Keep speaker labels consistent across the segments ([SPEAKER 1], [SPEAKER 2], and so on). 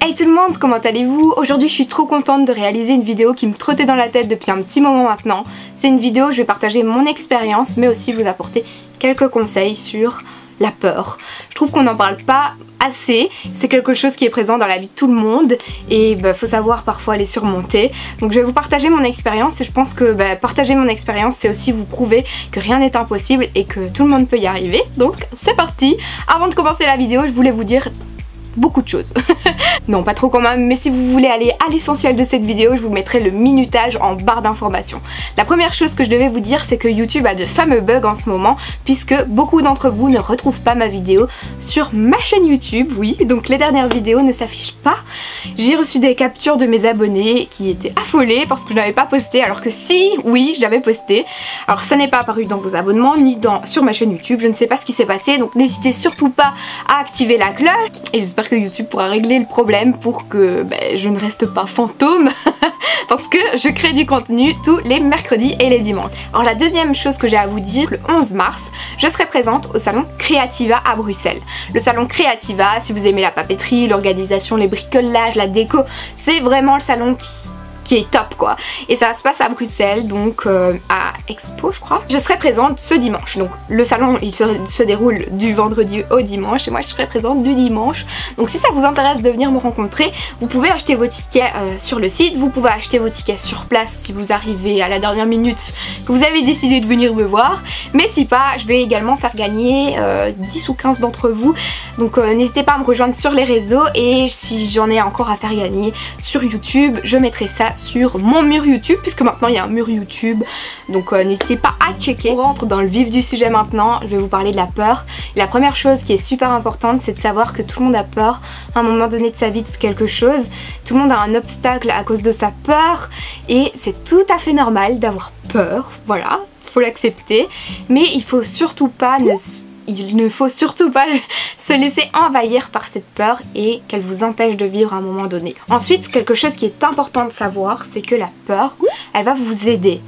[SPEAKER 1] Hey tout le monde, comment allez-vous? Aujourd'hui je suis trop contente de réaliser une vidéo qui me trottait dans la tête depuis un petit moment maintenant. C'est une vidéo où je vais partager mon expérience mais aussi vous apporter quelques conseils sur la peur. Je trouve qu'on n'en parle pas assez, c'est quelque chose qui est présent dans la vie de tout le monde et faut savoir parfois les surmonter. Donc je vais vous partager mon expérience et je pense que partager mon expérience c'est aussi vous prouver que rien n'est impossible et que tout le monde peut y arriver. Donc c'est parti. Avant de commencer la vidéo je voulais vous dire beaucoup de choses. Non, pas trop quand même, mais si vous voulez aller à l'essentiel de cette vidéo, je vous mettrai le minutage en barre d'informations. La première chose que je devais vous dire, c'est que YouTube a de fameux bugs en ce moment, puisque beaucoup d'entre vous ne retrouvent pas ma vidéo sur ma chaîne YouTube, oui, donc les dernières vidéos ne s'affichent pas. J'ai reçu des captures de mes abonnés qui étaient affolés parce que je n'avais pas posté, alors que si, oui, j'avais posté. Alors ça n'est pas apparu dans vos abonnements, ni sur ma chaîne YouTube, je ne sais pas ce qui s'est passé, donc n'hésitez surtout pas à activer la cloche, et j'espère que YouTube pourra régler le problème pour que je ne reste pas fantôme parce que je crée du contenu tous les mercredis et les dimanches. Alors la deuxième chose que j'ai à vous dire, le 11 mars, je serai présente au salon Creativa à Bruxelles. Le salon Creativa, si vous aimez la papeterie, l'organisation, les bricolages, la déco, c'est vraiment le salon qui est top quoi. Et ça se passe à Bruxelles, donc à Expo je crois. Je serai présente ce dimanche, donc le salon il se déroule du vendredi au dimanche et moi je serai présente du dimanche. Donc si ça vous intéresse de venir me rencontrer, vous pouvez acheter vos tickets sur le site, vous pouvez acheter vos tickets sur place si vous arrivez à la dernière minute que vous avez décidé de venir me voir. Mais si pas, je vais également faire gagner 10 ou 15 d'entre vous. Donc n'hésitez pas à me rejoindre sur les réseaux et si j'en ai encore à faire gagner sur YouTube, je mettrai ça sur mon mur YouTube puisque maintenant il y a un mur YouTube, donc n'hésitez pas à checker. On rentre dans le vif du sujet maintenant, je vais vous parler de la peur. Et la première chose qui est super importante, c'est de savoir que tout le monde a peur à un moment donné de sa vie de quelque chose. Tout le monde a un obstacle à cause de sa peur et c'est tout à fait normal d'avoir peur, voilà, faut l'accepter, mais il faut surtout pas il ne faut surtout pas se laisser envahir par cette peur et qu'elle vous empêche de vivre à un moment donné. Ensuite, quelque chose qui est important de savoir, c'est que la peur, elle va vous aider.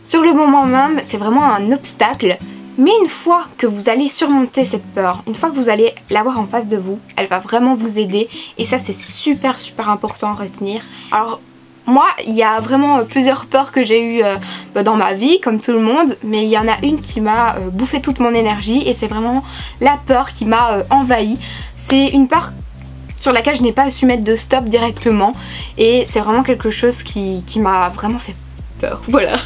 [SPEAKER 1] Sur le moment même, c'est vraiment un obstacle, mais une fois que vous allez surmonter cette peur, une fois que vous allez l'avoir en face de vous, elle va vraiment vous aider et ça c'est super important à retenir. Alors, moi, il y a vraiment plusieurs peurs que j'ai eues dans ma vie, comme tout le monde, mais il y en a une qui m'a bouffé toute mon énergie et c'est vraiment la peur qui m'a envahie. C'est une peur sur laquelle je n'ai pas su mettre de stop directement et c'est vraiment quelque chose qui m'a vraiment fait peur, voilà.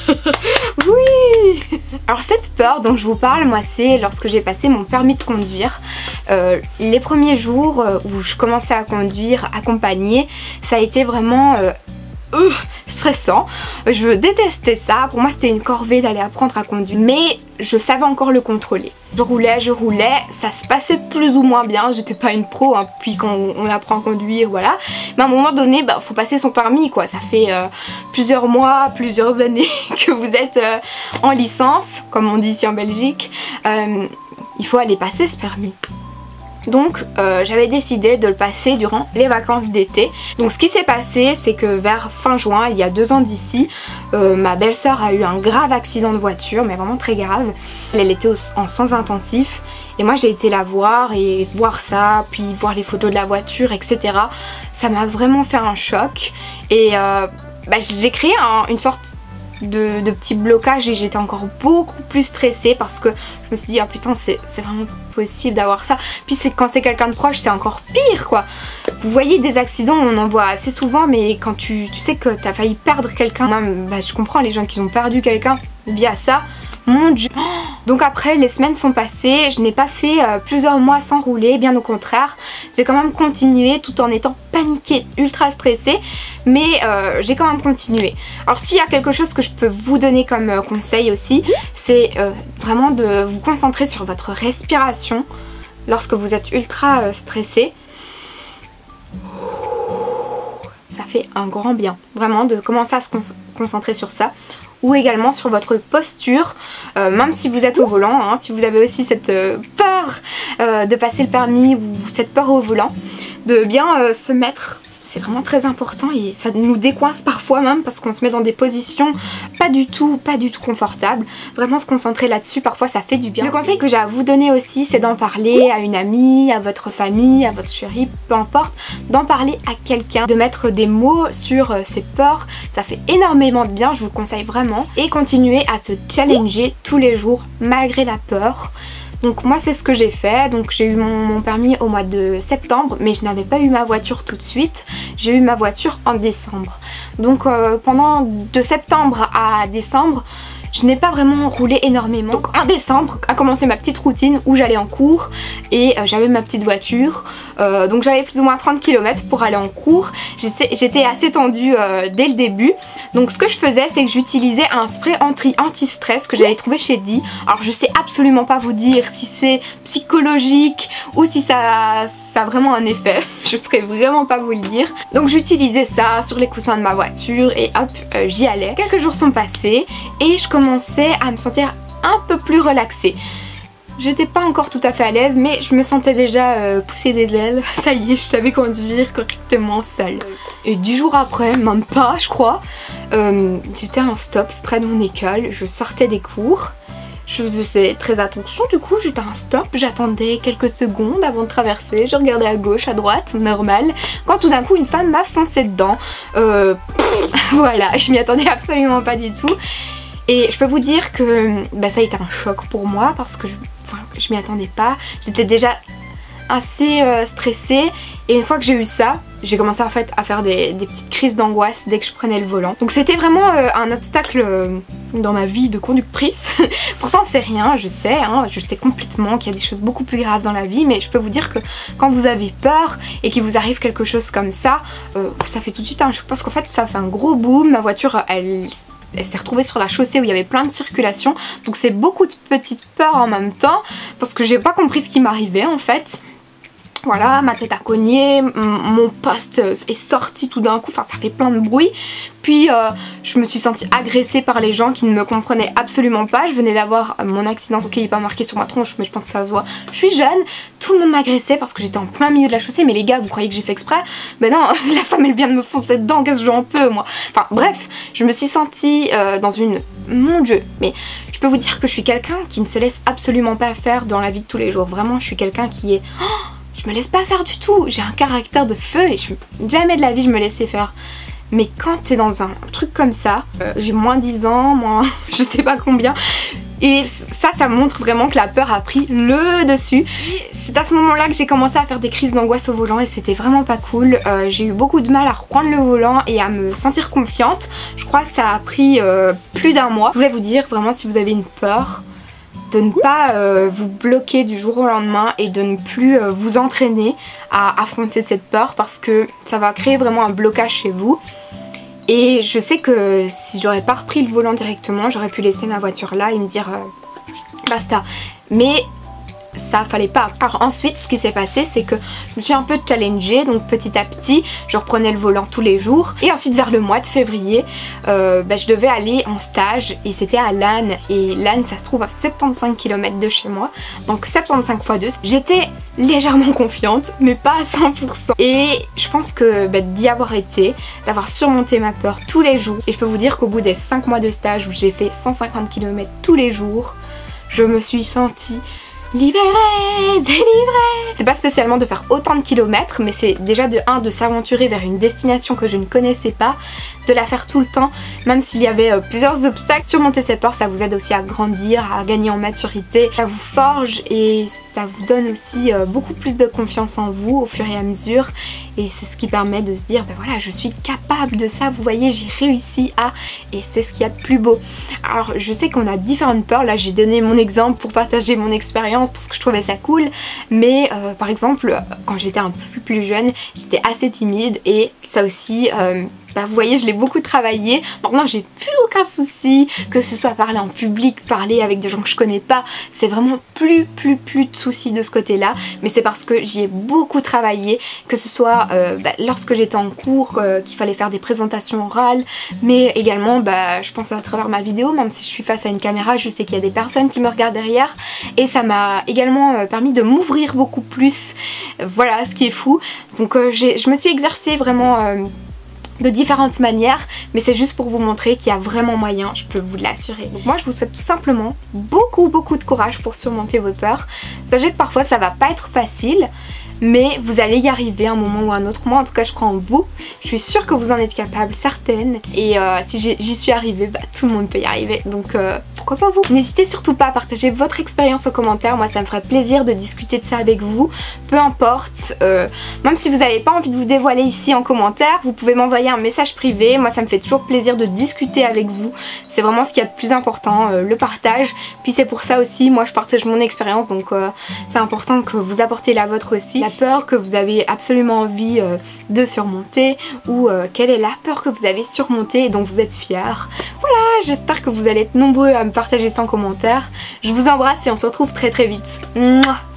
[SPEAKER 1] Oui. Alors cette peur dont je vous parle, moi c'est lorsque j'ai passé mon permis de conduire. Les premiers jours où je commençais à conduire accompagnée, ça a été vraiment stressant. Je détestais ça, pour moi c'était une corvée d'aller apprendre à conduire, mais je savais encore le contrôler. Je roulais, ça se passait plus ou moins bien, j'étais pas une pro hein, puis quand on apprend à conduire voilà, mais à un moment donné faut passer son permis quoi, ça fait plusieurs mois, plusieurs années que vous êtes en licence, comme on dit ici en Belgique, il faut aller passer ce permis. Donc j'avais décidé de le passer durant les vacances d'été. Donc ce qui s'est passé c'est que vers fin juin, il y a 2 ans d'ici, ma belle-sœur a eu un grave accident de voiture, mais vraiment très grave. Elle était en soins intensifs et moi j'ai été la voir et voir ça, puis voir les photos de la voiture etc. Ça m'a vraiment fait un choc et j'ai créé une sorte de petits blocages et j'étais encore beaucoup plus stressée parce que je me suis dit ah putain c'est vraiment possible d'avoir ça, puis quand c'est quelqu'un de proche c'est encore pire quoi. Vous voyez des accidents on en voit assez souvent, mais quand tu sais que t'as failli perdre quelqu'un, moi je comprends les gens qui ont perdu quelqu'un via ça, mon dieu. Donc après les semaines sont passées, je n'ai pas fait plusieurs mois sans rouler, bien au contraire, j'ai quand même continué tout en étant paniquée, ultra stressée, mais j'ai quand même continué. Alors s'il y a quelque chose que je peux vous donner comme conseil aussi, c'est vraiment de vous concentrer sur votre respiration lorsque vous êtes ultra stressé. Ça fait un grand bien, vraiment de commencer à se concentrer sur ça. Ou également sur votre posture, même si vous êtes au volant, hein, si vous avez aussi cette peur de passer le permis ou cette peur au volant, de bien se mettre c'est vraiment très important et ça nous décoince parfois même parce qu'on se met dans des positions pas du tout confortables. Vraiment se concentrer là-dessus, parfois ça fait du bien. Le conseil que j'ai à vous donner aussi, c'est d'en parler à une amie, à votre famille, à votre chérie, peu importe, d'en parler à quelqu'un, de mettre des mots sur ses peurs, ça fait énormément de bien, je vous le conseille vraiment. Et continuer à se challenger tous les jours malgré la peur. Donc moi c'est ce que j'ai fait, donc j'ai eu mon permis au mois de septembre mais je n'avais pas eu ma voiture tout de suite, j'ai eu ma voiture en décembre. Donc pendant de septembre à décembre, je n'ai pas vraiment roulé énormément. Donc en décembre a commencé ma petite routine où j'allais en cours et j'avais ma petite voiture. Donc j'avais plus ou moins 30 km pour aller en cours. J'étais assez tendue dès le début. Donc ce que je faisais, c'est que j'utilisais un spray anti-stress que j'avais trouvé chez Di. Alors je sais absolument pas vous dire si c'est psychologique ou si ça a vraiment un effet. Je saurais vraiment pas vous le dire. Donc j'utilisais ça sur les coussins de ma voiture et hop, j'y allais. Quelques jours sont passés et je commençais à me sentir un peu plus relaxée. J'étais pas encore tout à fait à l'aise mais je me sentais déjà pousser des ailes. Ça y est, je savais conduire correctement seule. Et 10 jours après, même pas je crois, j'étais à un stop près de mon école, je sortais des cours. Je faisais très attention, du coup j'étais à un stop, j'attendais quelques secondes avant de traverser, je regardais à gauche, à droite, normal, quand tout d'un coup une femme m'a foncé dedans. Voilà, je m'y attendais absolument pas du tout. Et je peux vous dire que ça a été un choc pour moi parce que je m'y attendais pas. J'étais déjà assez stressée et une fois que j'ai eu ça, j'ai commencé en fait à faire des petites crises d'angoisse dès que je prenais le volant. Donc c'était vraiment un obstacle dans ma vie de conductrice. Pourtant c'est rien, je sais complètement qu'il y a des choses beaucoup plus graves dans la vie, mais je peux vous dire que quand vous avez peur et qu'il vous arrive quelque chose comme ça, ça fait tout de suite un choc parce qu'en fait ça fait un gros boom. Ma voiture elle s'est retrouvée sur la chaussée où il y avait plein de circulation, donc c'est beaucoup de petites peurs en même temps parce que j'ai pas compris ce qui m'arrivait en fait. Voilà, ma tête a cogné, mon poste est sorti tout d'un coup, enfin ça fait plein de bruit. Puis je me suis sentie agressée par les gens qui ne me comprenaient absolument pas. Je venais d'avoir mon accident qui n'est pas marqué sur ma tronche, mais je pense que ça se voit. Je suis jeune, tout le monde m'agressait parce que j'étais en plein milieu de la chaussée. Mais les gars, vous croyez que j'ai fait exprès? Mais non, la femme elle vient de me foncer dedans, qu'est-ce que j'en peux moi? Enfin bref, je me suis sentie dans une... Mon Dieu, mais je peux vous dire que je suis quelqu'un qui ne se laisse absolument pas faire dans la vie de tous les jours. Vraiment, je suis quelqu'un qui est... Je me laisse pas faire du tout, j'ai un caractère de feu et jamais de la vie je me laissais faire. Mais quand t'es dans un truc comme ça, j'ai moins 10 ans, moins je sais pas combien, et ça montre vraiment que la peur a pris le dessus. C'est à ce moment là que j'ai commencé à faire des crises d'angoisse au volant et c'était vraiment pas cool. J'ai eu beaucoup de mal à reprendre le volant et à me sentir confiante. Je crois que ça a pris plus d'un mois. Je voulais vous dire vraiment, si vous avez une peur, de ne pas vous bloquer du jour au lendemain et de ne plus vous entraîner à affronter cette peur parce que ça va créer vraiment un blocage chez vous. Et je sais que si j'aurais pas repris le volant directement, j'aurais pu laisser ma voiture là et me dire basta. Mais ça fallait pas. Alors ensuite ce qui s'est passé c'est que je me suis un peu challengée, donc petit à petit je reprenais le volant tous les jours. Et ensuite vers le mois de février je devais aller en stage et c'était à Lannes. Et Lannes ça se trouve à 75 km de chez moi, donc 75 x 2. J'étais légèrement confiante mais pas à 100%. Et je pense que d'y avoir été, d'avoir surmonté ma peur tous les jours, et je peux vous dire qu'au bout des 5 mois de stage où j'ai fait 150 km tous les jours, je me suis sentie libérée, délivrée. C'est pas spécialement de faire autant de kilomètres, mais c'est déjà de s'aventurer vers une destination que je ne connaissais pas, de la faire tout le temps, même s'il y avait plusieurs obstacles. Surmonter ses peurs, ça vous aide aussi à grandir, à gagner en maturité, ça vous forge et ça vous donne aussi beaucoup plus de confiance en vous au fur et à mesure. Et c'est ce qui permet de se dire, voilà, je suis capable de ça, vous voyez, j'ai réussi à... Et c'est ce qu'il y a de plus beau. Alors je sais qu'on a différentes peurs, là j'ai donné mon exemple pour partager mon expérience parce que je trouvais ça cool, mais par exemple quand j'étais un peu plus jeune, j'étais assez timide et ça aussi vous voyez, je l'ai beaucoup travaillé. Maintenant j'ai plus aucun souci, que ce soit parler en public, parler avec des gens que je connais pas, c'est vraiment plus de soucis de ce côté là. Mais c'est parce que j'y ai beaucoup travaillé, que ce soit lorsque j'étais en cours, qu'il fallait faire des présentations orales, mais également je pense à travers ma vidéo, même si je suis face à une caméra, je sais qu'il y a des personnes qui me regardent derrière, et ça m'a également permis de m'ouvrir beaucoup plus, voilà ce qui est fou. Donc je me suis exercée vraiment de différentes manières, mais c'est juste pour vous montrer qu'il y a vraiment moyen, je peux vous l'assurer. Donc moi je vous souhaite tout simplement beaucoup de courage pour surmonter vos peurs. Sachez que parfois ça va pas être facile, mais vous allez y arriver à un moment ou à un autre. Moi en tout cas je crois en vous, je suis sûre que vous en êtes capable, certaines, et si j'y suis arrivée, tout le monde peut y arriver, donc pourquoi pas vous. N'hésitez surtout pas à partager votre expérience en commentaire, moi ça me ferait plaisir de discuter de ça avec vous, peu importe, même si vous n'avez pas envie de vous dévoiler ici en commentaire, vous pouvez m'envoyer un message privé, moi ça me fait toujours plaisir de discuter avec vous, c'est vraiment ce qu'il y a de plus important, le partage, puis c'est pour ça aussi, moi je partage mon expérience, donc c'est important que vous apportiez la vôtre aussi. La peur que vous avez absolument envie de surmonter, ou quelle est la peur que vous avez surmontée et dont vous êtes fiers. Voilà, j'espère que vous allez être nombreux à me partager ça en commentaire. Je vous embrasse et on se retrouve très vite. Mouah.